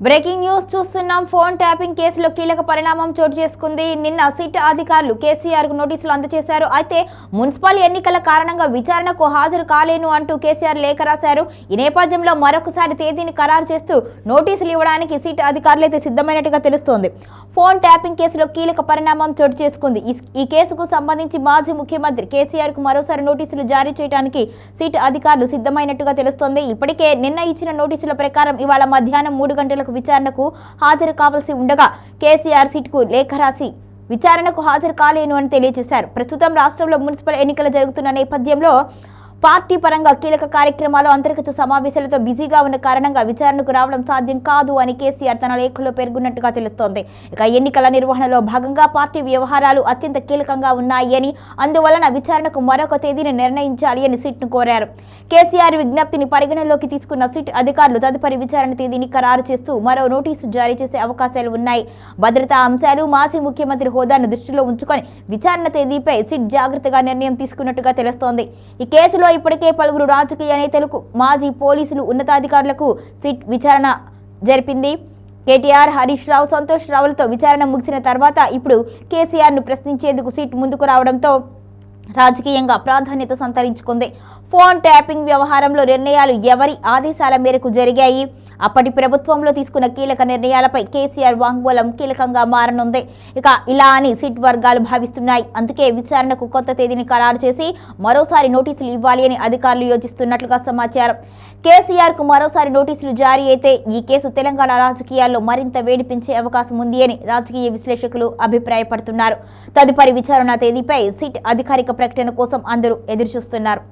Breaking news చూస్తున్నాం. Phone tapping కేసులో కీలక పరిణామం చోటు చేసుకుంది. నిన్న సిట్ అధికారులు కేసీఆర్ కు నోటీసులు అందజేశారు. అయితే మున్సిపల్ ఎన్నికల కారణంగా విచారణకు హాజరు కాలేను అంటూ కేసీఆర్ లేఖ రాశారు. ఈ నేపథ్యంలో మరొకసారి తేదీని ఖరారు చేస్తూ నోటీసులు ఇవ్వడానికి సిట్ అధికారులైతే సిద్ధమైనట్టుగా తెలుస్తోంది. ఫోన్ ట్యాపింగ్ కేసులో కీలక పరిణామం చోటు చేసుకుంది. ఈ కేసుకు సంబంధించి మాజీ ముఖ్యమంత్రి కేసీఆర్ కు మరోసారి నోటీసులు జారీ చేయడానికి సిట్ అధికారులు సిద్ధమైనట్టుగా తెలుస్తోంది. ఇప్పటికే నిన్న ఇచ్చిన నోటీసుల ప్రకారం ఇవాళ మధ్యాహ్నం 3 గంటలకు విచారణకు హాజరు కావాల్సి ఉండగా కేసీఆర్ సిట్ కు లేఖ రాసి విచారణకు హాజరు కాలేను అని తెలియజేశారు. ప్రస్తుతం రాష్ట్రంలో మున్సిపల్ ఎన్నికలు జరుగుతున్న నేపథ్యంలో పార్టీ పరంగా కీలక కార్యక్రమాలు అంతర్గత సమావేశాలతో బిజీగా ఉన్న కారణంగా విచారణకు రావడం సాధ్యం కాదు అని కేసీఆర్ తన లేఖలో పేర్కొన్నట్టుగా తెలుస్తోంది. ఇక ఎన్నికల నిర్వహణలో భాగంగా పార్టీ వ్యవహారాలు అత్యంత కీలకంగా ఉన్నాయి అని, అందువలన విచారణకు మరొక తేదీని నిర్ణయించాలి అని సిట్ ను కోరారు. కేసీఆర్ విజ్ఞప్తిని పరిగణనలోకి తీసుకున్న సిట్ అధికారులు తదుపరి విచారణ తేదీని ఖరారు చేస్తూ మరో నోటీసు జారీ చేసే అవకాశాలు ఉన్నాయి. భద్రతా అంశాలు, మాజీ ముఖ్యమంత్రి హోదాను దృష్టిలో ఉంచుకొని విచారణ తేదీపై సిట్ జాగ్రత్తగా నిర్ణయం తీసుకున్నట్టుగా తెలుస్తోంది. ఈ కేసులో ఇప్పటికే పలువురు రాజకీయ నేతలకు, మాజీ పోలీసులు, ఉన్నతాధికారులకు సిట్ విచారణ జరిపింది. కేటీఆర్, హరీష్ రావు, సంతోష్ రావులతో విచారణ ముగిసిన తర్వాత ఇప్పుడు కేసీఆర్ ను ప్రశ్నించేందుకు సిట్ ముందుకు రావడంతో రాజకీయంగా ప్రాధాన్యత సంతరించుకుంది. ఫోన్ ట్యాపింగ్ వ్యవహారంలో నిర్ణయాలు ఎవరి ఆదేశాల మేరకు జరిగాయి? అప్పటి ప్రభుత్వంలో తీసుకున్న కీలక నిర్ణయాలపై కేసీఆర్ వాంగ్మూలం కీలకంగా మారనుంది. ఇక ఇలా అని సిట్ వర్గాలు భావిస్తున్నాయి. అందుకే విచారణకు కొత్త తేదీని ఖరారు చేసి మరోసారి నోటీసులు ఇవ్వాలి అని అధికారులు యోచిస్తున్నట్లుగా సమాచారం. కేసీఆర్ కు మరోసారి నోటీసులు జారీ అయితే ఈ కేసు తెలంగాణ రాజకీయాల్లో మరింత వేడిపించే అవకాశం ఉంది అని రాజకీయ విశ్లేషకులు అభిప్రాయపడుతున్నారు. తదుపరి విచారణ తేదీపై సిట్ అధికారిక ప్రకటన కోసం అందరూ ఎదురుచూస్తున్నారు.